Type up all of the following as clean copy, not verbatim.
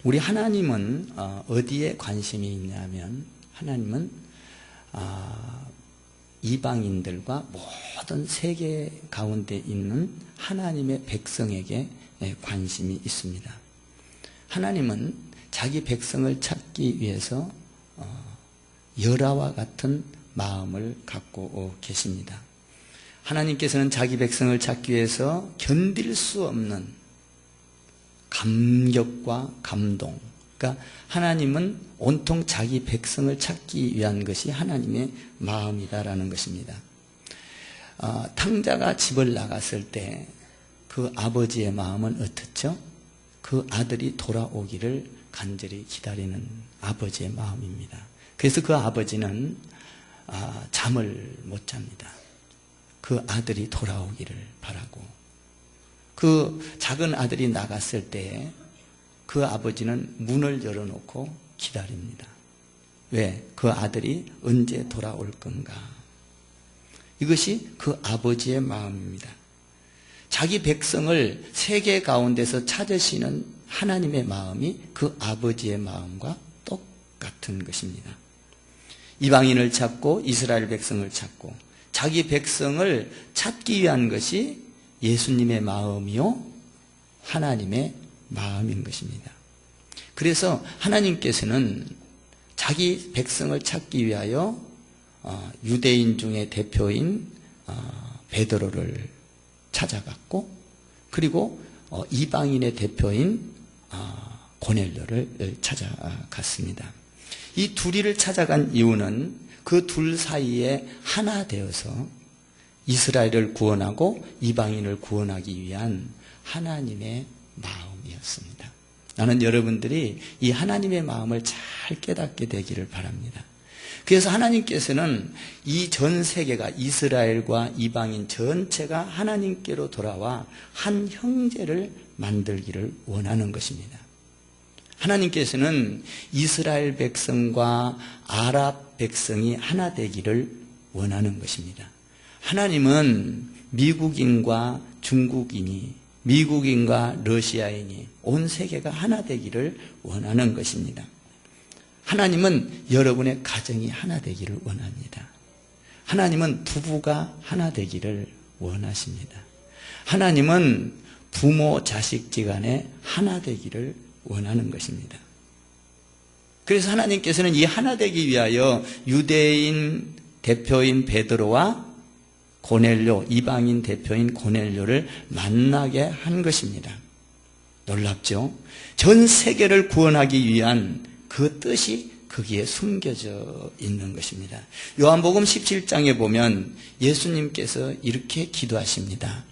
우리 하나님은 어디에 관심이 있냐면 하나님은 이방인들과 모든 세계 가운데 있는 하나님의 백성에게 관심이 있습니다. 하나님은 자기 백성을 찾기 위해서 열화와 같은 마음을 갖고 계십니다. 하나님께서는 자기 백성을 찾기 위해서 견딜 수 없는 감격과 감동, 그러니까 하나님은 온통 자기 백성을 찾기 위한 것이 하나님의 마음이다라는 것입니다. 탕자가 집을 나갔을 때 그 아버지의 마음은 어떻죠? 그 아들이 돌아오기를 간절히 기다리는 아버지의 마음입니다. 그래서 그 아버지는 잠을 못 잡니다. 그 아들이 돌아오기를 바라고, 그 작은 아들이 나갔을 때 그 아버지는 문을 열어놓고 기다립니다. 왜? 그 아들이 언제 돌아올 건가? 이것이 그 아버지의 마음입니다. 자기 백성을 세계 가운데서 찾으시는 하나님의 마음이 그 아버지의 마음과 똑같은 것입니다. 이방인을 찾고 이스라엘 백성을 찾고 자기 백성을 찾기 위한 것이 예수님의 마음이요 하나님의 마음인 것입니다. 그래서 하나님께서는 자기 백성을 찾기 위하여 유대인 중에 대표인 베드로를 찾아갔고, 그리고 이방인의 대표인 고넬료를 찾아갔습니다. 이 둘이를 찾아간 이유는 그 둘 사이에 하나 되어서 이스라엘을 구원하고 이방인을 구원하기 위한 하나님의 마음이었습니다. 나는 여러분들이 이 하나님의 마음을 잘 깨닫게 되기를 바랍니다. 그래서 하나님께서는 이 전 세계가, 이스라엘과 이방인 전체가 하나님께로 돌아와 한 형제를 만들기를 원하는 것입니다. 하나님께서는 이스라엘 백성과 아랍 백성이 하나 되기를 원하는 것입니다. 하나님은 미국인과 중국인이, 미국인과 러시아인이, 온 세계가 하나 되기를 원하는 것입니다. 하나님은 여러분의 가정이 하나 되기를 원합니다. 하나님은 부부가 하나 되기를 원하십니다. 하나님은 부모 자식지간에 하나 되기를 원하는 것입니다. 그래서 하나님께서는 이 하나 되기 위하여 유대인 대표인 베드로와 고넬료, 이방인 대표인 고넬료를 만나게 한 것입니다. 놀랍죠? 전 세계를 구원하기 위한 그 뜻이 거기에 숨겨져 있는 것입니다. 요한복음 17장에 보면 예수님께서 이렇게 기도하십니다.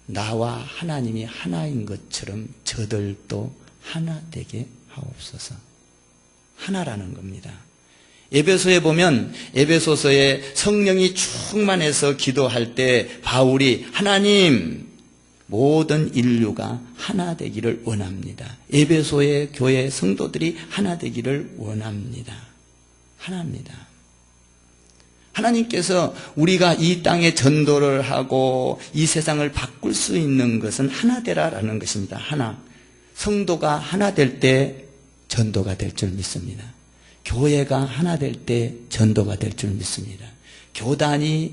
나와 하나님이 하나인 것처럼 저들도 하나 되게 하옵소서. 하나라는 겁니다. 에베소에 보면 에베소서에 성령이 충만해서 기도할 때 바울이 하나님, 모든 인류가 하나 되기를 원합니다. 에베소의 교회 성도들이 하나 되기를 원합니다. 하나입니다. 하나님께서 우리가 이 땅에 전도를 하고 이 세상을 바꿀 수 있는 것은 하나 되라라는 것입니다. 하나. 성도가 하나 될 때 전도가 될 줄 믿습니다. 교회가 하나 될 때 전도가 될 줄 믿습니다. 교단이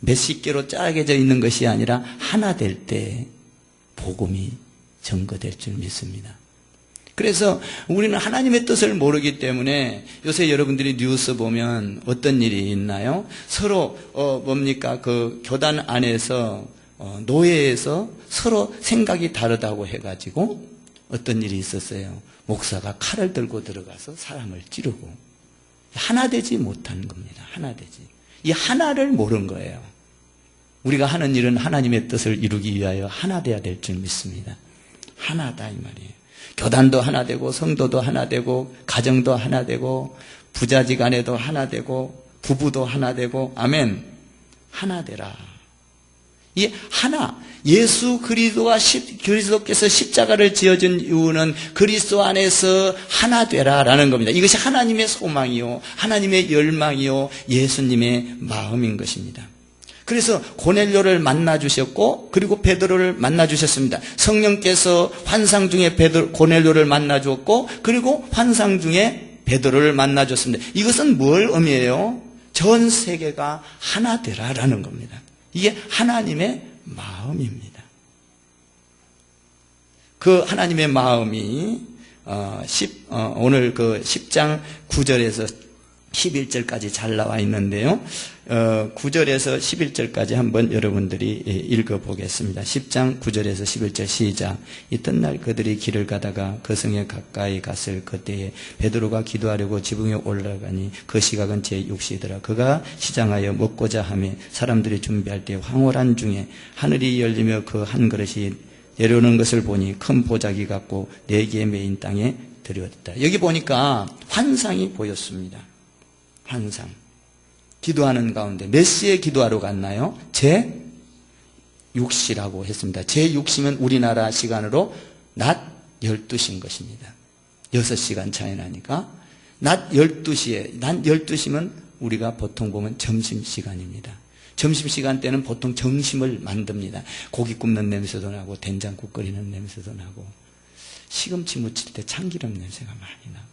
몇십 개로 짜여져 있는 것이 아니라 하나 될 때 복음이 전거될 줄 믿습니다. 그래서 우리는 하나님의 뜻을 모르기 때문에 요새 여러분들이 뉴스 보면 어떤 일이 있나요? 서로 뭡니까? 그 교단 안에서 노예에서 서로 생각이 다르다고 해가지고 어떤 일이 있었어요. 목사가 칼을 들고 들어가서 사람을 찌르고 하나 되지 못한 겁니다. 하나 되지. 이 하나를 모른 거예요. 우리가 하는 일은 하나님의 뜻을 이루기 위하여 하나 돼야 될 줄 믿습니다. 하나다 이 말이에요. 교단도 하나 되고 성도도 하나 되고 가정도 하나 되고 부자지간에도 하나 되고 부부도 하나 되고 아멘. 하나 되라. 이 하나, 예수 그리스도께서 십자가를 지어준 이유는 그리스도 안에서 하나 되라라는 겁니다. 이것이 하나님의 소망이요, 하나님의 열망이요, 예수님의 마음인 것입니다. 그래서 고넬료를 만나 주셨고 그리고 베드로를 만나 주셨습니다. 성령께서 환상 중에 고넬료를 만나 주었고 그리고 환상 중에 베드로를 만나 줬습니다. 이것은 뭘 의미해요? 전 세계가 하나 되라라는 겁니다. 이게 하나님의 마음입니다. 그 하나님의 마음이 오늘 그 10장 9절에서 11절까지 잘 나와 있는데요. 9절에서 11절까지 한번 여러분들이 읽어보겠습니다. 10장 9절에서 11절 시작. 이튿날 그들이 길을 가다가 그 성에 가까이 갔을 그때에 베드로가 기도하려고 지붕에 올라가니 그 시각은 제6시더라. 그가 시장하여 먹고자 하며 사람들이 준비할 때 황홀한 중에 하늘이 열리며 그 한 그릇이 내려오는 것을 보니 큰 보자기 같고 4개의 메인 땅에 들여왔다. 여기 보니까 환상이 보였습니다. 환상. 기도하는 가운데 몇 시에 기도하러 갔나요? 제6시라고 했습니다. 제6시면 우리나라 시간으로 낮 12시인 것입니다. 6시간 차이 나니까 낮 12시면 우리가 보통 보면 점심시간입니다. 점심시간 때는 보통 점심을 만듭니다. 고기 굽는 냄새도 나고 된장국 끓이는 냄새도 나고 시금치 무칠 때 참기름 냄새가 많이 나고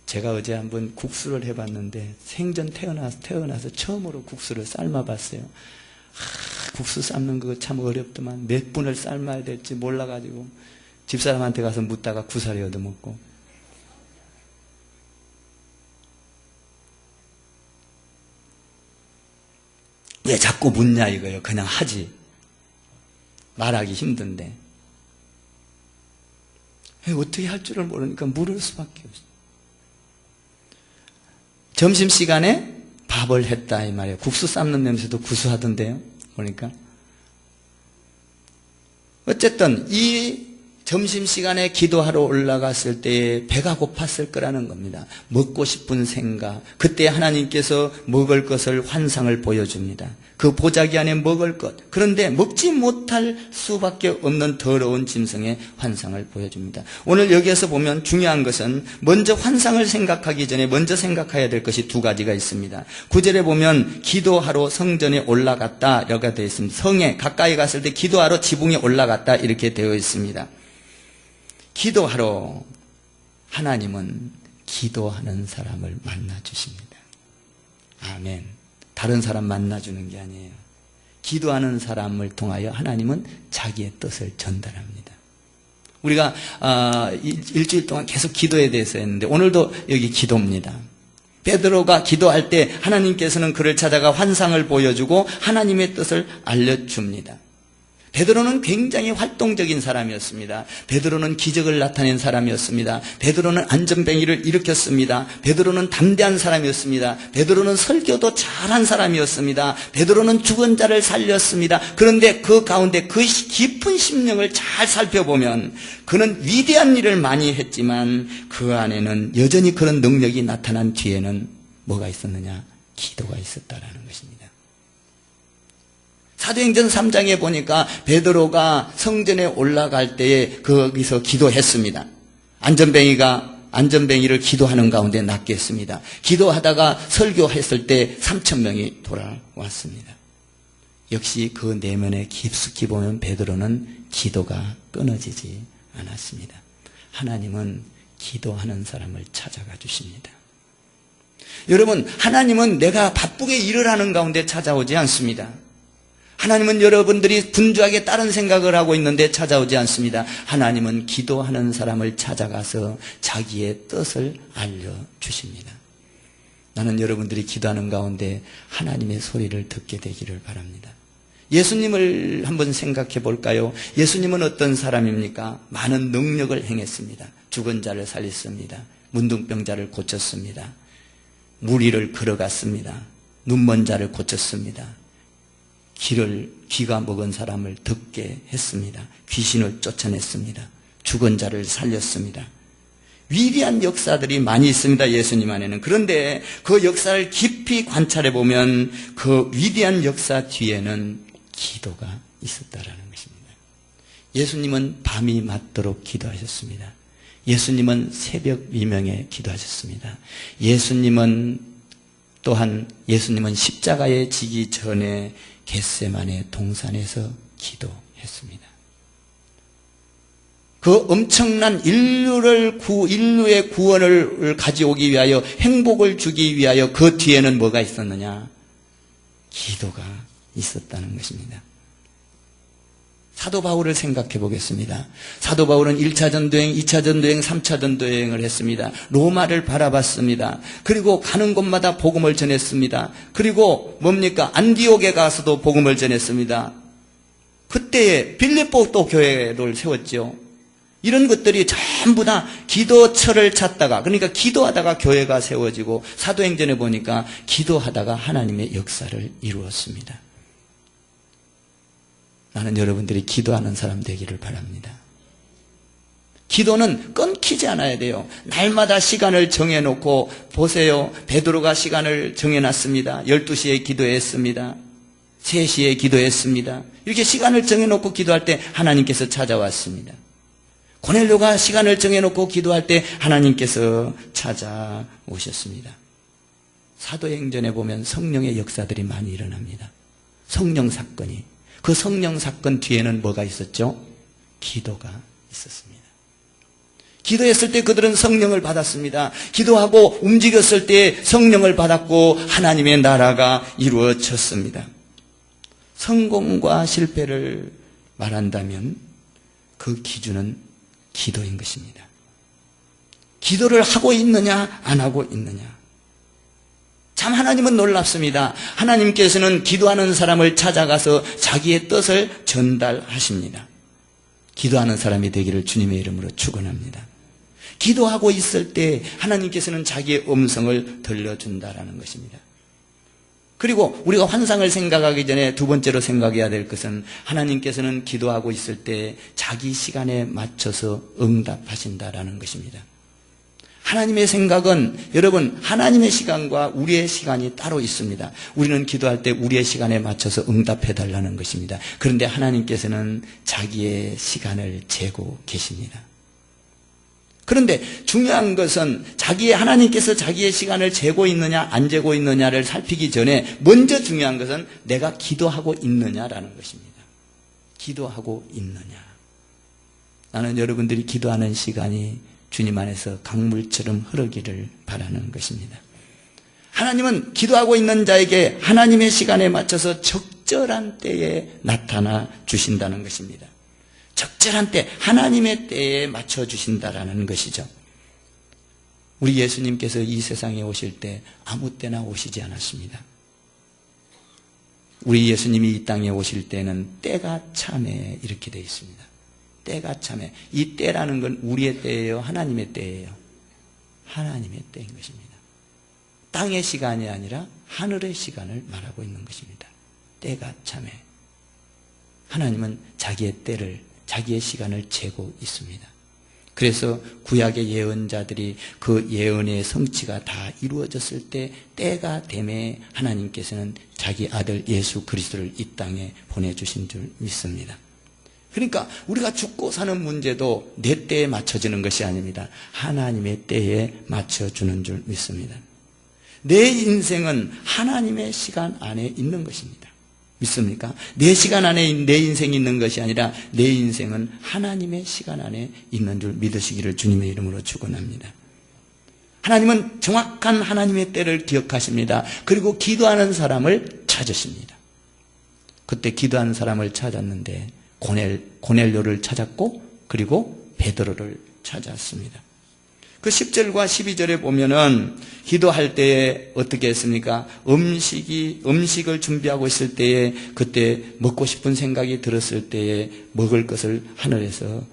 제가 어제 한번 국수를 해봤는데 생전 태어나서 처음으로 국수를 삶아봤어요. 국수 삶는 거 참 어렵더만 몇 분을 삶아야 될지 몰라가지고 집사람한테 가서 묻다가 구사리 얻어먹고 왜 자꾸 묻냐 이거예요. 그냥 하지. 말하기 힘든데 어떻게 할 줄을 모르니까 물을 수밖에 없어요. 점심시간에 밥을 했다 이 말이에요. 국수 삶는 냄새도 구수하던데요. 보니까 어쨌든 이 점심시간에 기도하러 올라갔을 때 배가 고팠을 거라는 겁니다. 먹고 싶은 생각. 그때 하나님께서 먹을 것을 환상을 보여줍니다. 그 보자기 안에 먹을 것. 그런데 먹지 못할 수밖에 없는 더러운 짐승의 환상을 보여줍니다. 오늘 여기에서 보면 중요한 것은 먼저 환상을 생각하기 전에 먼저 생각해야 될 것이 두 가지가 있습니다. 9절에 보면 기도하러 성전에 올라갔다 이렇게 되어 있습니다. 성에 가까이 갔을 때 기도하러 지붕에 올라갔다 이렇게 되어 있습니다. 기도하러 하나님은 기도하는 사람을 만나주십니다. 아멘. 다른 사람 만나주는 게 아니에요. 기도하는 사람을 통하여 하나님은 자기의 뜻을 전달합니다. 우리가 일주일 동안 계속 기도에 대해서 했는데 오늘도 여기 기도입니다. 베드로가 기도할 때 하나님께서는 그를 찾아가 환상을 보여주고 하나님의 뜻을 알려줍니다. 베드로는 굉장히 활동적인 사람이었습니다. 베드로는 기적을 나타낸 사람이었습니다. 베드로는 안전뱅이를 일으켰습니다. 베드로는 담대한 사람이었습니다. 베드로는 설교도 잘한 사람이었습니다. 베드로는 죽은 자를 살렸습니다. 그런데 그 가운데 그 깊은 심령을 잘 살펴보면 그는 위대한 일을 많이 했지만 그 안에는 여전히 그런 능력이 나타난 뒤에는 뭐가 있었느냐? 기도가 있었다라는 것입니다. 사도행전 3장에 보니까 베드로가 성전에 올라갈 때에 거기서 기도했습니다. 안전뱅이를 기도하는 가운데 낫게 했습니다. 기도하다가 설교했을 때 3,000명이 돌아왔습니다. 역시 그 내면에 깊숙이 보면 베드로는 기도가 끊어지지 않았습니다. 하나님은 기도하는 사람을 찾아가 주십니다. 여러분, 하나님은 내가 바쁘게 일을 하는 가운데 찾아오지 않습니다. 하나님은 여러분들이 분주하게 다른 생각을 하고 있는데 찾아오지 않습니다. 하나님은 기도하는 사람을 찾아가서 자기의 뜻을 알려주십니다. 나는 여러분들이 기도하는 가운데 하나님의 소리를 듣게 되기를 바랍니다. 예수님을 한번 생각해 볼까요? 예수님은 어떤 사람입니까? 많은 능력을 행했습니다. 죽은 자를 살렸습니다. 문둥병자를 고쳤습니다. 물 위를 걸어갔습니다. 눈먼 자를 고쳤습니다. 귀가 먹은 사람을 듣게 했습니다. 귀신을 쫓아냈습니다. 죽은 자를 살렸습니다. 위대한 역사들이 많이 있습니다. 예수님 안에는. 그런데 그 역사를 깊이 관찰해 보면 그 위대한 역사 뒤에는 기도가 있었다라는 것입니다. 예수님은 밤이 맞도록 기도하셨습니다. 예수님은 새벽 미명에 기도하셨습니다. 예수님은 또한 예수님은 십자가에 지기 전에 겟세마네 동산에서 기도했습니다. 그 엄청난 인류의 구원을 가져오기 위하여, 행복을 주기 위하여 그 뒤에는 뭐가 있었느냐? 기도가 있었다는 것입니다. 사도 바울을 생각해 보겠습니다. 사도 바울은 1차 전도행, 2차 전도행, 3차 전도행을 했습니다. 로마를 바라봤습니다. 그리고 가는 곳마다 복음을 전했습니다. 그리고 뭡니까? 안디옥에 가서도 복음을 전했습니다. 그때에 빌립보 또 교회를 세웠죠. 이런 것들이 전부 다 기도처를 찾다가, 그러니까 기도하다가 교회가 세워지고, 사도행전에 보니까 기도하다가 하나님의 역사를 이루었습니다. 나는 여러분들이 기도하는 사람 되기를 바랍니다. 기도는 끊기지 않아야 돼요. 날마다 시간을 정해놓고, 보세요. 베드로가 시간을 정해놨습니다. 12시에 기도했습니다. 3시에 기도했습니다. 이렇게 시간을 정해놓고 기도할 때 하나님께서 찾아왔습니다. 고넬료가 시간을 정해놓고 기도할 때 하나님께서 찾아오셨습니다. 사도행전에 보면 성령의 역사들이 많이 일어납니다. 성령 사건이. 그 성령 사건 뒤에는 뭐가 있었죠? 기도가 있었습니다. 기도했을 때 그들은 성령을 받았습니다. 기도하고 움직였을 때 성령을 받았고 하나님의 나라가 이루어졌습니다. 성공과 실패를 말한다면 그 기준은 기도인 것입니다. 기도를 하고 있느냐 안 하고 있느냐. 참 하나님은 놀랍습니다. 하나님께서는 기도하는 사람을 찾아가서 자기의 뜻을 전달하십니다. 기도하는 사람이 되기를 주님의 이름으로 축원합니다. 기도하고 있을 때 하나님께서는 자기의 음성을 들려준다라는 것입니다. 그리고 우리가 환상을 생각하기 전에 두 번째로 생각해야 될 것은, 하나님께서는 기도하고 있을 때 자기 시간에 맞춰서 응답하신다라는 것입니다. 하나님의 생각은, 여러분, 하나님의 시간과 우리의 시간이 따로 있습니다. 우리는 기도할 때 우리의 시간에 맞춰서 응답해달라는 것입니다. 그런데 하나님께서는 자기의 시간을 재고 계십니다. 그런데 중요한 것은 하나님께서 자기의 시간을 재고 있느냐 안 재고 있느냐를 살피기 전에 먼저 중요한 것은 내가 기도하고 있느냐라는 것입니다. 기도하고 있느냐. 나는 여러분들이 기도하는 시간이 주님 안에서 강물처럼 흐르기를 바라는 것입니다. 하나님은 기도하고 있는 자에게 하나님의 시간에 맞춰서 적절한 때에 나타나 주신다는 것입니다. 적절한 때, 하나님의 때에 맞춰주신다라는 것이죠. 우리 예수님께서 이 세상에 오실 때 아무 때나 오시지 않았습니다. 우리 예수님이 이 땅에 오실 때는 때가 참에 이렇게 되어 있습니다. 때가 참에. 이 때라는 건 우리의 때예요? 하나님의 때예요? 하나님의 때인 것입니다. 땅의 시간이 아니라 하늘의 시간을 말하고 있는 것입니다. 때가 참에. 하나님은 자기의 때를, 자기의 시간을 재고 있습니다. 그래서 구약의 예언자들이 그 예언의 성취가 다 이루어졌을 때 때가 되매 하나님께서는 자기 아들 예수 그리스도를 이 땅에 보내주신 줄 믿습니다. 그러니까 우리가 죽고 사는 문제도 내 때에 맞춰지는 것이 아닙니다. 하나님의 때에 맞춰주는 줄 믿습니다. 내 인생은 하나님의 시간 안에 있는 것입니다. 믿습니까? 내 시간 안에 내 인생이 있는 것이 아니라 내 인생은 하나님의 시간 안에 있는 줄 믿으시기를 주님의 이름으로 축원합니다. 하나님은 정확한 하나님의 때를 기억하십니다. 그리고 기도하는 사람을 찾으십니다. 그때 기도하는 사람을 찾았는데 고넬료를 찾았고 그리고 베드로를 찾았습니다. 그 10절과 12절에 보면은 기도할 때에 어떻게 했습니까? 음식을 준비하고 있을 때에 그때 먹고 싶은 생각이 들었을 때에 먹을 것을 하늘에서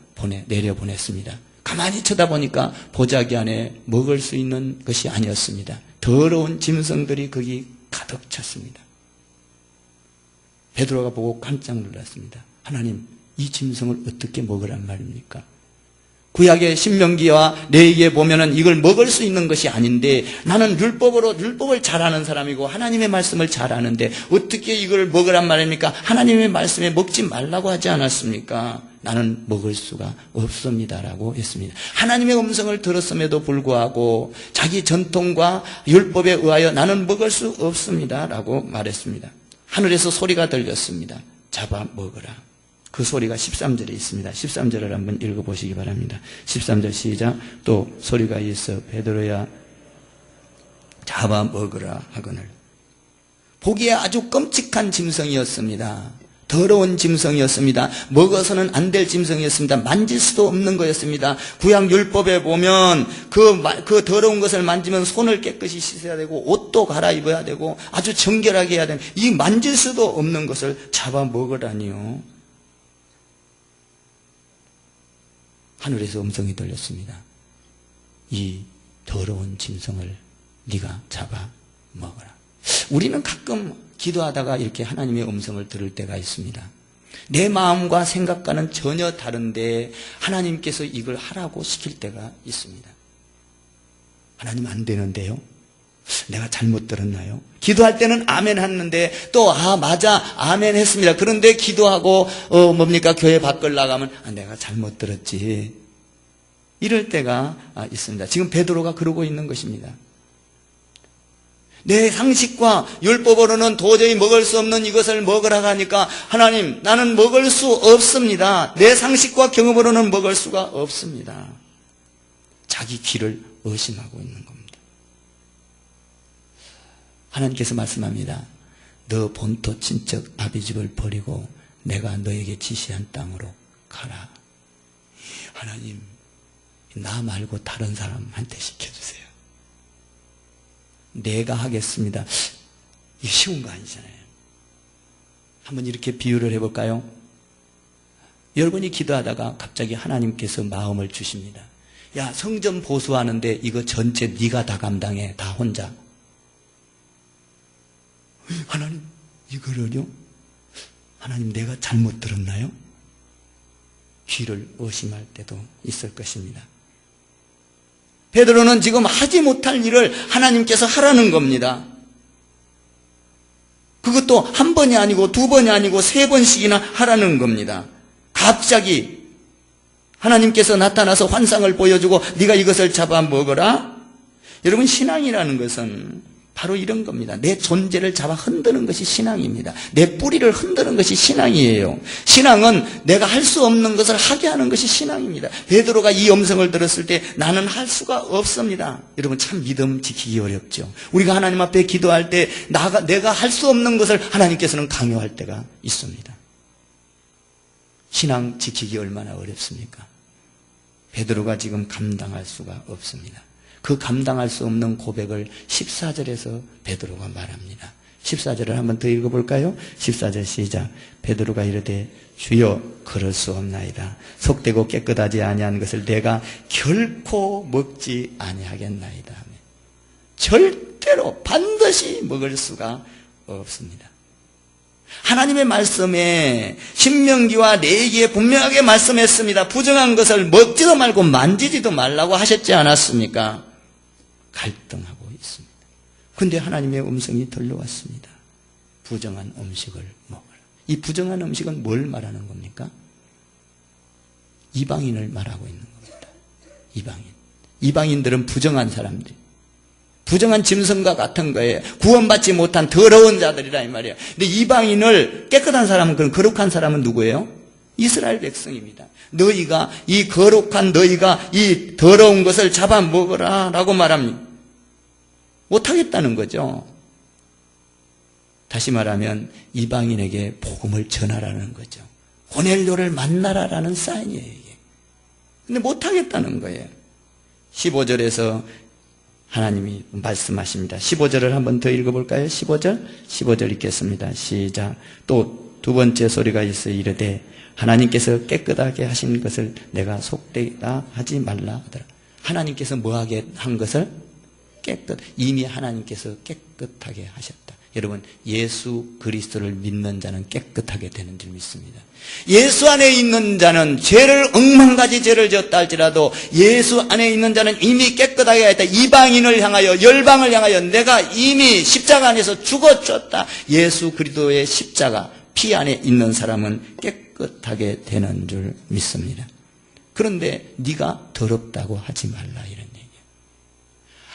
내려보냈습니다. 가만히 쳐다보니까 보자기 안에 먹을 수 있는 것이 아니었습니다. 더러운 짐승들이 거기 가득 찼습니다. 베드로가 보고 깜짝 놀랐습니다. 하나님, 이 짐승을 어떻게 먹으란 말입니까? 구약의 신명기와 레위기에 보면은 이걸 먹을 수 있는 것이 아닌데 나는 율법을 잘 아는 사람이고 하나님의 말씀을 잘 아는데 어떻게 이걸 먹으란 말입니까? 하나님의 말씀에 먹지 말라고 하지 않았습니까? 나는 먹을 수가 없습니다라고 했습니다. 하나님의 음성을 들었음에도 불구하고 자기 전통과 율법에 의하여 나는 먹을 수 없습니다라고 말했습니다. 하늘에서 소리가 들렸습니다. 잡아 먹으라. 그 소리가 13절에 있습니다. 13절을 한번 읽어보시기 바랍니다. 13절 시작. 또 소리가 있어 베드로야 잡아 먹으라 하거늘. 보기에 아주 끔찍한 짐승이었습니다. 더러운 짐승이었습니다. 먹어서는 안 될 짐승이었습니다. 만질 수도 없는 거였습니다. 구약 율법에 보면 그 더러운 것을 만지면 손을 깨끗이 씻어야 되고 옷도 갈아입어야 되고 아주 정결하게 해야 되는 이 만질 수도 없는 것을 잡아 먹으라니요. 하늘에서 음성이 들렸습니다. 이 더러운 짐승을 네가 잡아 먹어라. 우리는 가끔 기도하다가 이렇게 하나님의 음성을 들을 때가 있습니다. 내 마음과 생각과는 전혀 다른데 하나님께서 이걸 하라고 시킬 때가 있습니다. 하나님 안 되는데요? 내가 잘못 들었나요? 기도할 때는 아멘 했는데 또 맞아 아멘 했습니다. 그런데 기도하고 교회 밖을 나가면 내가 잘못 들었지. 이럴 때가 있습니다. 지금 베드로가 그러고 있는 것입니다. 내 상식과 율법으로는 도저히 먹을 수 없는 이것을 먹으라고 하니까 하나님 나는 먹을 수 없습니다. 내 상식과 경험으로는 먹을 수가 없습니다. 자기 귀를 의심하고 있는 겁니다. 하나님께서 말씀합니다. 너 본토 친척 아비집을 버리고 내가 너에게 지시한 땅으로 가라. 하나님 나 말고 다른 사람한테 시켜주세요. 내가 하겠습니다. 이게 쉬운 거 아니잖아요. 한번 이렇게 비유를 해볼까요? 여러분이 기도하다가 갑자기 하나님께서 마음을 주십니다. 야, 성전 보수하는데 이거 전체 네가 다 감당해. 다 혼자. 하나님 이거를요? 하나님 내가 잘못 들었나요? 귀를 의심할 때도 있을 것입니다. 베드로는 지금 하지 못할 일을 하나님께서 하라는 겁니다. 그것도 한 번이 아니고 두 번이 아니고 세 번씩이나 하라는 겁니다. 갑자기 하나님께서 나타나서 환상을 보여주고 네가 이것을 잡아 먹어라. 여러분 신앙이라는 것은 바로 이런 겁니다. 내 존재를 잡아 흔드는 것이 신앙입니다. 내 뿌리를 흔드는 것이 신앙이에요. 신앙은 내가 할 수 없는 것을 하게 하는 것이 신앙입니다. 베드로가 이 음성을 들었을 때 나는 할 수가 없습니다. 여러분 참 믿음 지키기 어렵죠. 우리가 하나님 앞에 기도할 때 내가 할 수 없는 것을 하나님께서는 강요할 때가 있습니다. 신앙 지키기 얼마나 어렵습니까? 베드로가 지금 감당할 수가 없습니다. 그 감당할 수 없는 고백을 14절에서 베드로가 말합니다. 14절을 한번 더 읽어볼까요? 14절 시작. 베드로가 이르되 주여 그럴 수 없나이다. 속되고 깨끗하지 아니한 것을 내가 결코 먹지 아니하겠나이다. 절대로 반드시 먹을 수가 없습니다. 하나님의 말씀에 신명기와 레위기에 분명하게 말씀했습니다. 부정한 것을 먹지도 말고 만지지도 말라고 하셨지 않았습니까? 갈등하고 있습니다. 그런데 하나님의 음성이 들려왔습니다. 부정한 음식을 먹어라. 이 부정한 음식은 뭘 말하는 겁니까? 이방인을 말하고 있는 겁니다. 이방인. 이방인들은 부정한 사람들. 부정한 짐승과 같은 거예요. 구원받지 못한 더러운 자들이라 이 말이에요. 근데 이방인을 깨끗한 사람은 그럼 거룩한 사람은 누구예요? 이스라엘 백성입니다. 너희가 이 거룩한 너희가 이 더러운 것을 잡아먹어라 라고 말합니다. 못하겠다는 거죠. 다시 말하면 이방인에게 복음을 전하라는 거죠. 고넬료를 만나라라는 사인이에요. 이게. 근데 못하겠다는 거예요. 15절에서 하나님이 말씀하십니다. 15절을 한번 더 읽어볼까요? 15절 읽겠습니다. 시작. 또 두 번째 소리가 있어 이르되 하나님께서 깨끗하게 하신 것을 내가 속되다 하지 말라 하더라. 하나님께서 뭐하게 한 것을? 이미 하나님께서 깨끗하게 하셨다. 여러분, 예수 그리스도를 믿는 자는 깨끗하게 되는 줄 믿습니다. 예수 안에 있는 자는 죄를 억만가지 죄를 지었다 할지라도 예수 안에 있는 자는 이미 깨끗하게 하였다. 이방인을 향하여 열방을 향하여 내가 이미 십자가 안에서 죽어졌다. 예수 그리스도의 십자가 피 안에 있는 사람은 깨끗하게 되는 줄 믿습니다. 그런데 네가 더럽다고 하지 말라, 이런 얘기예요.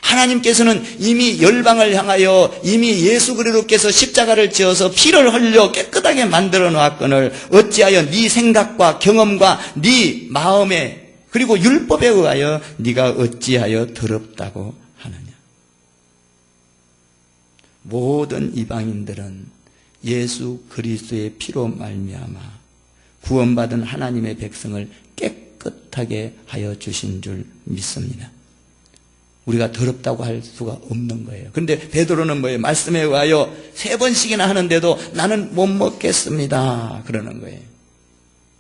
하나님께서는 이미 열방을 향하여 이미 예수 그리스도께서 십자가를 지어서 피를 흘려 깨끗하게 만들어 놓았거늘 어찌하여 네 생각과 경험과 네 마음에 그리고 율법에 의하여 네가 어찌하여 더럽다고 하느냐. 모든 이방인들은 예수 그리스도의 피로 말미암아 구원받은 하나님의 백성을 깨끗하게 하여 주신 줄 믿습니다. 우리가 더럽다고 할 수가 없는 거예요. 그런데 베드로는 뭐예요? 말씀에 의하여 3번씩이나 하는데도 나는 못 먹겠습니다, 그러는 거예요.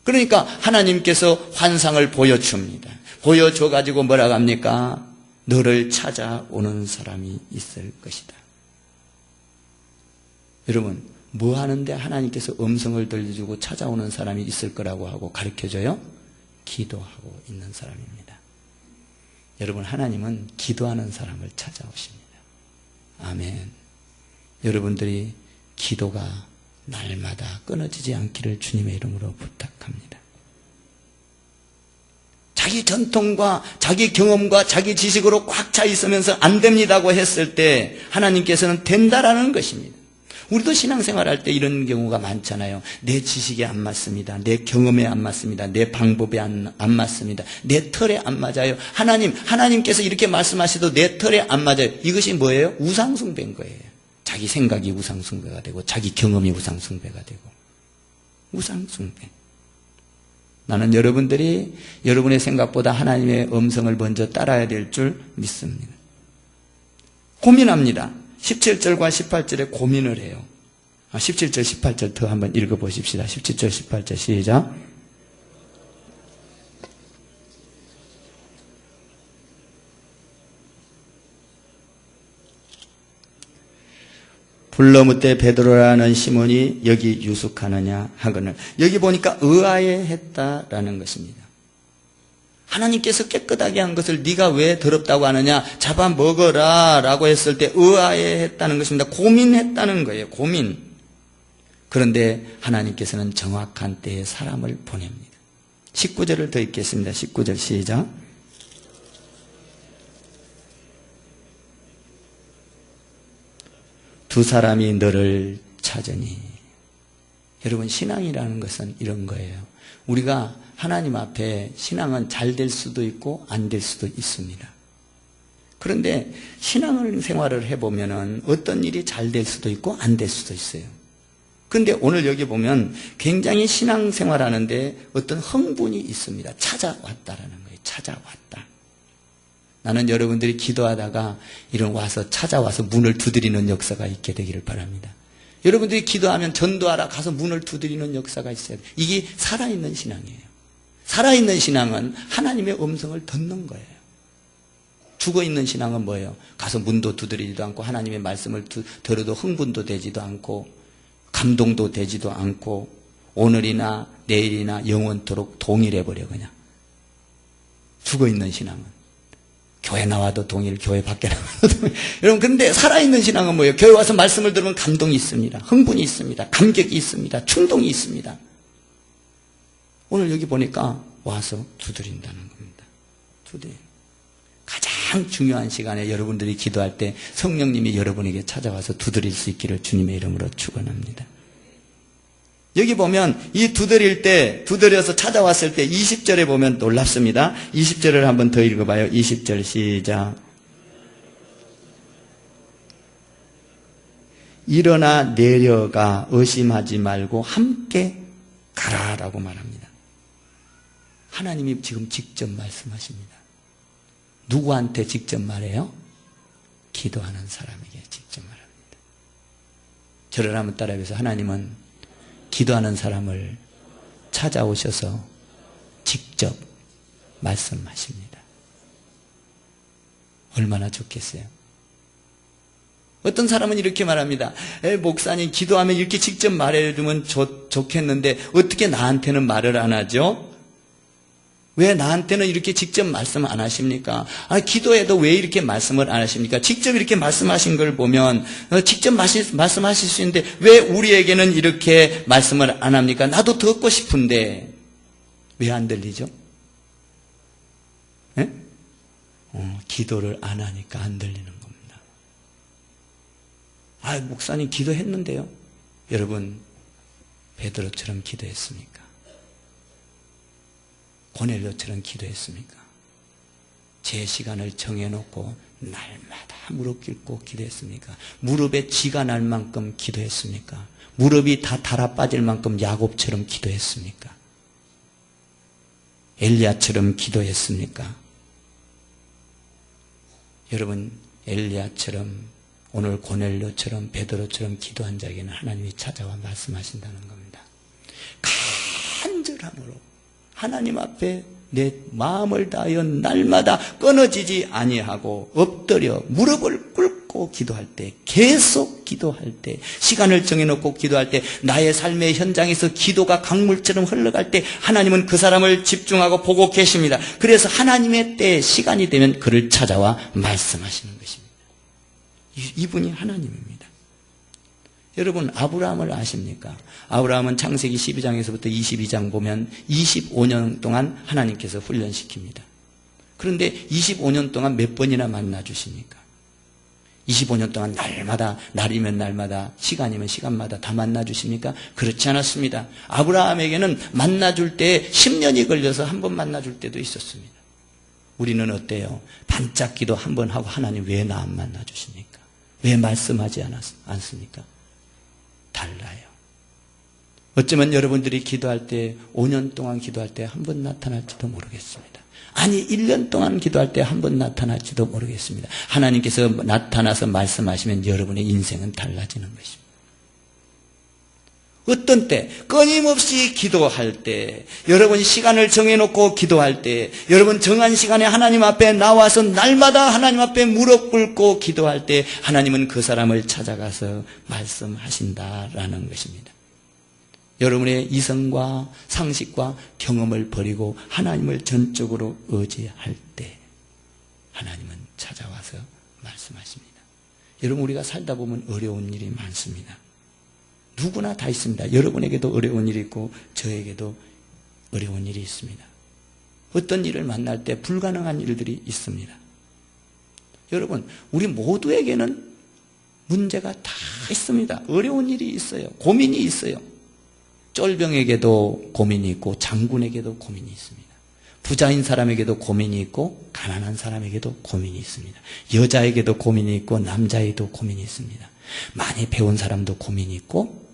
그러니까 하나님께서 환상을 보여줍니다. 보여줘가지고 뭐라고 합니까? 너를 찾아오는 사람이 있을 것이다. 여러분, 뭐 하는데 하나님께서 음성을 들려주고 찾아오는 사람이 있을 거라고 하고 가르쳐줘요? 기도하고 있는 사람입니다. 여러분, 하나님은 기도하는 사람을 찾아오십니다. 아멘. 여러분들이 기도가 날마다 끊어지지 않기를 주님의 이름으로 부탁합니다. 자기 전통과 자기 경험과 자기 지식으로 꽉 차 있으면서 안 됩니다고 했을 때 하나님께서는 된다라는 것입니다. 우리도 신앙생활 할 때 이런 경우가 많잖아요. 내 지식에 안 맞습니다. 내 경험에 안 맞습니다. 내 방법에 안 맞습니다. 내 털에 안 맞아요. 하나님께서 이렇게 말씀하셔도 내 털에 안 맞아요. 이것이 뭐예요? 우상숭배인 거예요. 자기 생각이 우상숭배가 되고 자기 경험이 우상숭배가 되고 우상숭배. 나는 여러분들이 여러분의 생각보다 하나님의 음성을 먼저 따라야 될 줄 믿습니다. 고민합니다. 17절과 18절에 고민을 해요. 17절, 18절 더 한번 읽어보십시다. 17절, 18절 시작. 불러묻되 베드로라는 시몬이 여기 유숙하느냐 하거늘. 여기 보니까 의아해 했다라는 것입니다. 하나님께서 깨끗하게 한 것을 네가 왜 더럽다고 하느냐, 잡아먹어라 라고 했을 때 의아해 했다는 것입니다. 고민했다는 거예요. 고민. 그런데 하나님께서는 정확한 때에 사람을 보냅니다. 19절을 더 읽겠습니다. 19절 시작. 두 사람이 너를 찾으니. 여러분, 신앙이라는 것은 이런 거예요. 우리가 하나님 앞에 신앙은 잘 될 수도 있고 안 될 수도 있습니다. 그런데 신앙을 생활을 해보면은 어떤 일이 잘 될 수도 있고 안 될 수도 있어요. 그런데 오늘 여기 보면 굉장히 신앙 생활하는데 어떤 흥분이 있습니다. 찾아왔다라는 거예요. 찾아왔다. 나는 여러분들이 기도하다가 이런 와서 찾아와서 문을 두드리는 역사가 있게 되기를 바랍니다. 여러분들이 기도하면 전도하라 가서 문을 두드리는 역사가 있어야 돼요. 이게 살아있는 신앙이에요. 살아있는 신앙은 하나님의 음성을 듣는 거예요. 죽어있는 신앙은 뭐예요? 가서 문도 두드리지도 않고 하나님의 말씀을 들어도 흥분도 되지도 않고 감동도 되지도 않고 오늘이나 내일이나 영원토록 동일해버려 그냥. 죽어있는 신앙은. 교회 나와도 동일, 교회 밖에 나와도 동일. 여러분, 근데 살아있는 신앙은 뭐예요? 교회 와서 말씀을 들으면 감동이 있습니다. 흥분이 있습니다. 감격이 있습니다. 충동이 있습니다. 오늘 여기 보니까 와서 두드린다는 겁니다. 가장 중요한 시간에 여러분들이 기도할 때 성령님이 여러분에게 찾아와서 두드릴 수 있기를 주님의 이름으로 축원합니다. 여기 보면 이 두드릴 때, 두드려서 찾아왔을 때 20절에 보면 놀랍습니다. 20절을 한번 더 읽어봐요. 20절 시작. 일어나 내려가 의심하지 말고 함께 가라라고 말합니다. 하나님이 지금 직접 말씀하십니다. 누구한테 직접 말해요? 기도하는 사람에게 직접 말합니다. 저를 한번 따라해서 하나님은 기도하는 사람을 찾아오셔서 직접 말씀하십니다. 얼마나 좋겠어요? 어떤 사람은 이렇게 말합니다. 목사님 기도하면 이렇게 직접 말해주면 좋겠는데 어떻게 나한테는 말을 안 하죠? 왜 나한테는 이렇게 직접 말씀 안 하십니까? 기도해도 왜 이렇게 말씀을 안 하십니까? 직접 이렇게 말씀하신 걸 보면 직접 말씀하실 수 있는데 왜 우리에게는 이렇게 말씀을 안 합니까? 나도 듣고 싶은데 왜 안 들리죠? 네? 기도를 안 하니까 안 들리는 겁니다. 목사님 기도했는데요. 여러분 베드로처럼 기도했습니까? 고넬료처럼 기도했습니까? 제 시간을 정해놓고 날마다 무릎 꿇고 기도했습니까? 무릎에 쥐가 날 만큼 기도했습니까? 무릎이 다 달아 빠질 만큼 야곱처럼 기도했습니까? 엘리야처럼 기도했습니까? 여러분 엘리야처럼 오늘 고넬료처럼 베드로처럼 기도한 자에게는 하나님이 찾아와 말씀하신다는 겁니다. 간절함으로 하나님 앞에 내 마음을 다하여 날마다 끊어지지 아니하고 엎드려 무릎을 꿇고 기도할 때, 계속 기도할 때, 시간을 정해놓고 기도할 때, 나의 삶의 현장에서 기도가 강물처럼 흘러갈 때 하나님은 그 사람을 집중하고 보고 계십니다. 그래서 하나님의 때 시간이 되면 그를 찾아와 말씀하시는 것입니다. 이분이 하나님입니다. 여러분 아브라함을 아십니까? 아브라함은 창세기 12장에서부터 22장 보면 25년 동안 하나님께서 훈련시킵니다. 그런데 25년 동안 몇 번이나 만나 주십니까? 25년 동안 날마다, 날이면 날마다, 시간이면 시간마다 다 만나 주십니까? 그렇지 않았습니다. 아브라함에게는 만나 줄 때 10년이 걸려서 한 번 만나 줄 때도 있었습니다. 우리는 어때요? 반짝 기도 한 번 하고 하나님 왜 나 안 만나 주십니까? 왜 말씀하지 않습니까? 달라요. 어쩌면 여러분들이 기도할 때 5년 동안 기도할 때 한 번 나타날지도 모르겠습니다. 아니 1년 동안 기도할 때 한 번 나타날지도 모르겠습니다. 하나님께서 나타나서 말씀하시면 여러분의 인생은 달라지는 것입니다. 어떤 때 끊임없이 기도할 때, 여러분 시간을 정해놓고 기도할 때, 여러분 정한 시간에 하나님 앞에 나와서 날마다 하나님 앞에 무릎 꿇고 기도할 때 하나님은 그 사람을 찾아가서 말씀하신다라는 것입니다. 여러분의 이성과 상식과 경험을 버리고 하나님을 전적으로 의지할 때 하나님은 찾아와서 말씀하십니다. 여러분 우리가 살다 보면 어려운 일이 많습니다. 누구나 다 있습니다. 여러분에게도 어려운 일이 있고 저에게도 어려운 일이 있습니다. 어떤 일을 만날 때 불가능한 일들이 있습니다. 여러분 우리 모두에게는 문제가 다 있습니다. 어려운 일이 있어요. 고민이 있어요. 쫄병에게도 고민이 있고 장군에게도 고민이 있습니다. 부자인 사람에게도 고민이 있고 가난한 사람에게도 고민이 있습니다. 여자에게도 고민이 있고 남자에게도 고민이 있습니다. 많이 배운 사람도 고민이 있고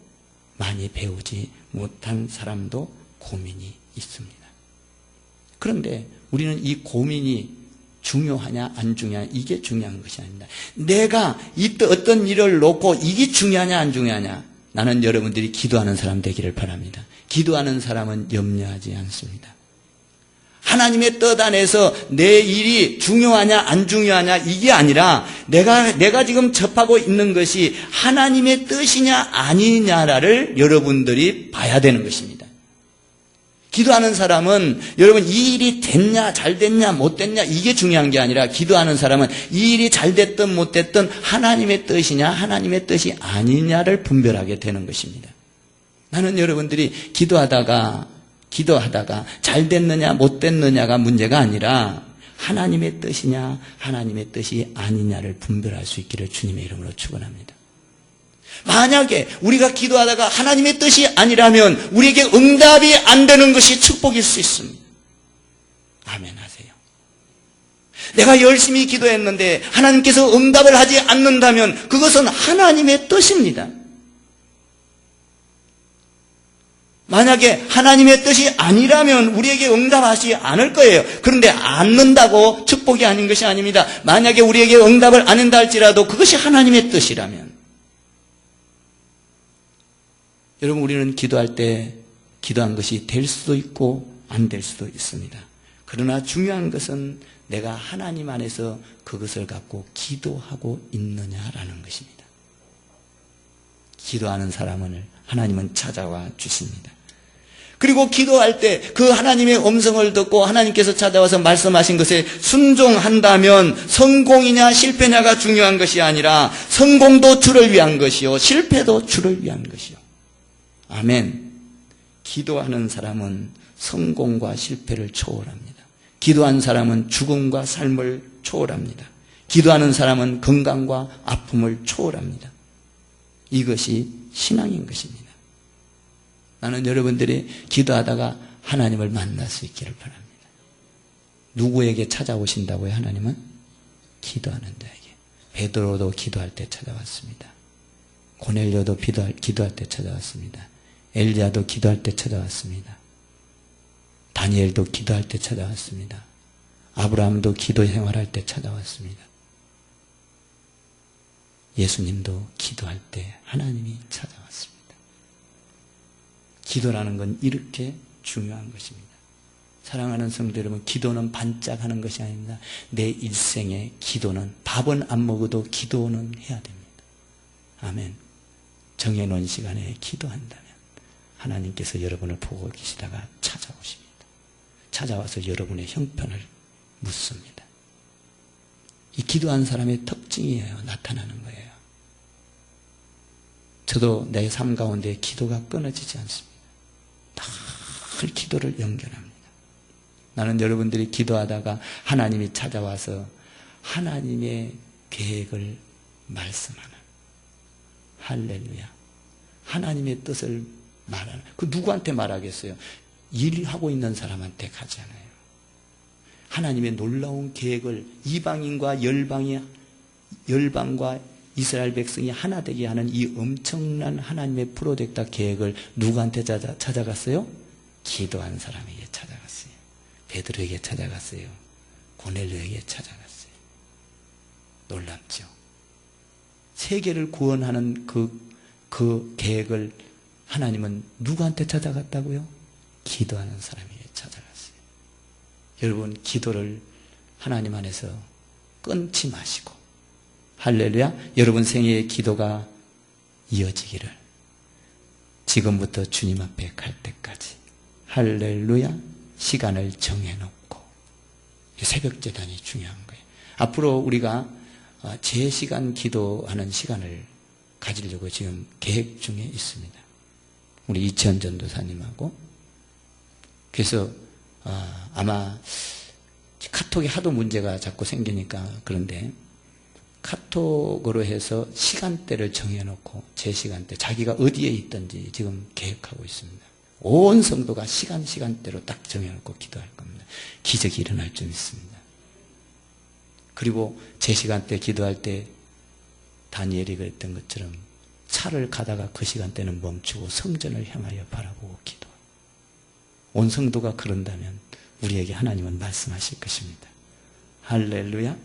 많이 배우지 못한 사람도 고민이 있습니다. 그런데 우리는 이 고민이 중요하냐 안 중요하냐 이게 중요한 것이 아닙니다. 내가 어떤 일을 놓고 이게 중요하냐 안 중요하냐, 나는 여러분들이 기도하는 사람 되기를 바랍니다. 기도하는 사람은 염려하지 않습니다. 하나님의 뜻 안에서 내 일이 중요하냐 안 중요하냐 이게 아니라 내가 지금 접하고 있는 것이 하나님의 뜻이냐 아니냐를 여러분들이 봐야 되는 것입니다. 기도하는 사람은 여러분 이 일이 됐냐 잘 됐냐 못 됐냐 이게 중요한 게 아니라, 기도하는 사람은 이 일이 잘 됐든 못 됐든 하나님의 뜻이냐 하나님의 뜻이 아니냐를 분별하게 되는 것입니다. 나는 여러분들이 기도하다가 잘 됐느냐 못 됐느냐가 문제가 아니라 하나님의 뜻이냐 하나님의 뜻이 아니냐를 분별할 수 있기를 주님의 이름으로 축원합니다. 만약에 우리가 기도하다가 하나님의 뜻이 아니라면 우리에게 응답이 안 되는 것이 축복일 수 있습니다. 아멘 하세요. 내가 열심히 기도했는데 하나님께서 응답을 하지 않는다면 그것은 하나님의 뜻입니다. 만약에 하나님의 뜻이 아니라면 우리에게 응답하지 않을 거예요. 그런데 않는다고 축복이 아닌 것이 아닙니다. 만약에 우리에게 응답을 안 한다 할지라도 그것이 하나님의 뜻이라면, 여러분 우리는 기도할 때 기도한 것이 될 수도 있고 안 될 수도 있습니다. 그러나 중요한 것은 내가 하나님 안에서 그것을 갖고 기도하고 있느냐라는 것입니다. 기도하는 사람을 하나님은 찾아와 주십니다. 그리고 기도할 때 그 하나님의 음성을 듣고 하나님께서 찾아와서 말씀하신 것에 순종한다면 성공이냐 실패냐가 중요한 것이 아니라 성공도 주를 위한 것이요 실패도 주를 위한 것이요. 아멘. 기도하는 사람은 성공과 실패를 초월합니다. 기도하는 사람은 죽음과 삶을 초월합니다. 기도하는 사람은 건강과 아픔을 초월합니다. 이것이 신앙인 것입니다. 나는 여러분들이 기도하다가 하나님을 만날 수 있기를 바랍니다. 누구에게 찾아오신다고요? 하나님은 기도하는 자에게. 베드로도 기도할 때 찾아왔습니다. 고넬료도 기도할 때 찾아왔습니다. 엘리야도 기도할 때 찾아왔습니다. 다니엘도 기도할 때 찾아왔습니다. 아브라함도 기도 생활할 때 찾아왔습니다. 예수님도 기도할 때 하나님이 찾아왔습니다. 기도라는 건 이렇게 중요한 것입니다. 사랑하는 성도 여러분, 기도는 반짝하는 것이 아닙니다. 내 일생에 기도는, 밥은 안 먹어도 기도는 해야 됩니다. 아멘. 정해놓은 시간에 기도한다면 하나님께서 여러분을 보고 계시다가 찾아오십니다. 찾아와서 여러분의 형편을 묻습니다. 이 기도한 사람의 특징이에요. 나타나는 거예요. 저도 내 삶 가운데 기도가 끊어지지 않습니다. 늘 기도를 연결합니다. 나는 여러분들이 기도하다가 하나님이 찾아와서 하나님의 계획을 말씀하는, 할렐루야, 하나님의 뜻을 말하는, 그 누구한테 말하겠어요? 일하고 있는 사람한테 가지 않아요. 하나님의 놀라운 계획을 이방인과 열방과 이스라엘 백성이 하나 되게 하는 이 엄청난 하나님의 프로젝트 계획을 누구한테 찾아갔어요? 기도한 사람에게 찾아갔어요. 베드로에게 찾아갔어요. 고넬료에게 찾아갔어요. 놀랍죠? 세계를 구원하는 그 계획을 하나님은 누구한테 찾아갔다고요? 기도하는 사람에게 찾아갔어요. 여러분, 기도를 하나님 안에서 끊지 마시고, 할렐루야, 여러분 생애의 기도가 이어지기를 지금부터 주님 앞에 갈 때까지, 할렐루야, 시간을 정해놓고, 새벽 제단이 중요한 거예요. 앞으로 우리가 제 시간 기도하는 시간을 가지려고 지금 계획 중에 있습니다. 우리 이천 전도사님하고. 그래서 아마 카톡이 하도 문제가 자꾸 생기니까, 그런데 카톡으로 해서 시간대를 정해놓고 제 시간대, 자기가 어디에 있든지 지금 계획하고 있습니다. 온 성도가 시간대로 딱 정해놓고 기도할 겁니다. 기적이 일어날 줄 믿습니다. 그리고 제 시간대 기도할 때 다니엘이 그랬던 것처럼 차를 가다가 그 시간대는 멈추고 성전을 향하여 바라보고 기도하고, 온 성도가 그런다면 우리에게 하나님은 말씀하실 것입니다. 할렐루야.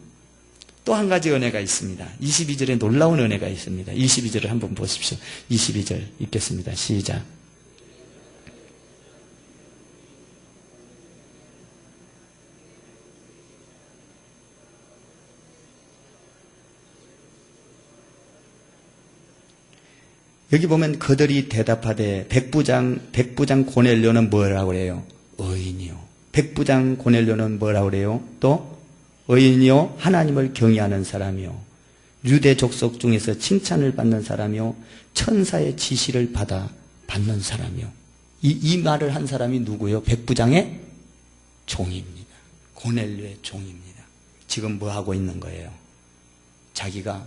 또 한 가지 은혜가 있습니다. 22절에 놀라운 은혜가 있습니다. 22절을 한번 보십시오. 22절 읽겠습니다. 시작. 여기 보면 그들이 대답하되 백부장 고넬료는 뭐라고 그래요? 의인이요. 백부장 고넬료는 뭐라고 그래요? 또 의인이요, 하나님을 경외하는 사람이요, 유대 족속 중에서 칭찬을 받는 사람이요, 천사의 지시를 받는 사람이요. 이 말을 한 사람이 누구요? 백부장의 종입니다. 고넬료의 종입니다. 지금 뭐 하고 있는 거예요? 자기가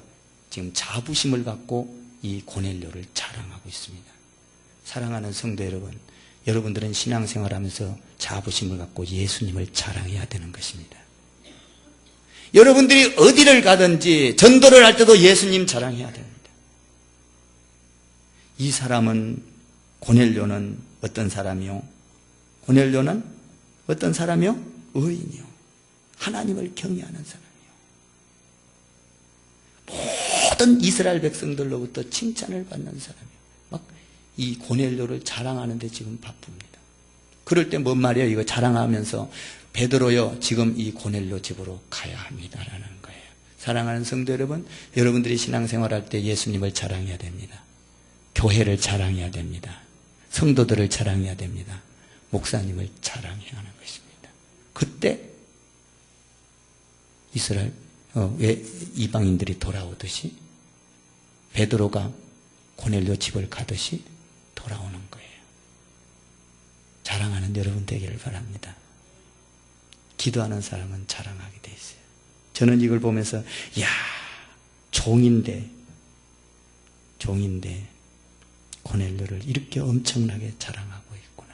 지금 자부심을 갖고 이 고넬료를 자랑하고 있습니다. 사랑하는 성도 여러분, 여러분들은 신앙생활하면서 자부심을 갖고 예수님을 자랑해야 되는 것입니다. 여러분들이 어디를 가든지 전도를 할 때도 예수님 자랑해야 됩니다. 이 사람은, 고넬료는 어떤 사람이요? 고넬료는 어떤 사람이요? 의인이요, 하나님을 경외하는 사람이요, 모든 이스라엘 백성들로부터 칭찬을 받는 사람이요. 막 이 고넬료를 자랑하는 데 지금 바쁩니다. 그럴 때 뭔 말이에요? 이거 자랑하면서 베드로요, 지금 이 고넬료 집으로 가야 합니다라는 거예요. 사랑하는 성도 여러분, 여러분들이 신앙생활할 때 예수님을 자랑해야 됩니다. 교회를 자랑해야 됩니다. 성도들을 자랑해야 됩니다. 목사님을 자랑해야 하는 것입니다. 그때 이스라엘 왜 이방인들이 돌아오듯이 베드로가 고넬료 집을 가듯이 돌아오는 거예요. 자랑하는 여러분 되기를 바랍니다. 기도하는 사람은 자랑하게 돼 있어요. 저는 이걸 보면서 야, 종인데 고넬료를 이렇게 엄청나게 자랑하고 있구나.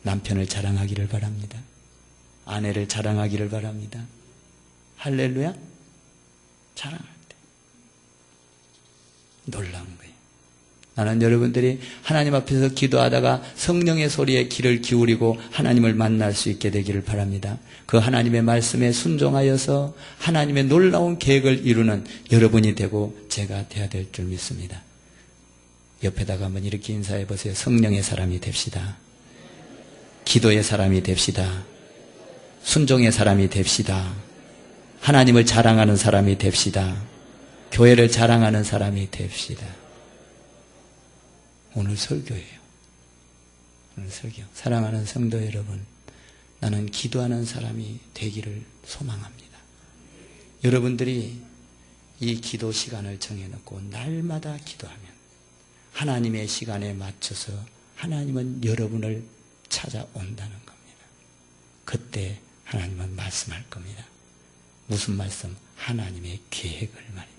남편을 자랑하기를 바랍니다. 아내를 자랑하기를 바랍니다. 할렐루야. 자랑할 때 놀라운 거예요. 나는 여러분들이 하나님 앞에서 기도하다가 성령의 소리에 귀를 기울이고 하나님을 만날 수 있게 되기를 바랍니다. 그 하나님의 말씀에 순종하여서 하나님의 놀라운 계획을 이루는 여러분이 되고 제가 되어야 될 줄 믿습니다. 옆에다가 한번 이렇게 인사해 보세요. 성령의 사람이 됩시다. 기도의 사람이 됩시다. 순종의 사람이 됩시다. 하나님을 자랑하는 사람이 됩시다. 교회를 자랑하는 사람이 됩시다. 오늘 설교예요. 오늘 설교. 사랑하는 성도 여러분, 나는 기도하는 사람이 되기를 소망합니다. 여러분들이 이 기도 시간을 정해놓고 날마다 기도하면 하나님의 시간에 맞춰서 하나님은 여러분을 찾아온다는 겁니다. 그때 하나님은 말씀할 겁니다. 무슨 말씀? 하나님의 계획을 말입니다.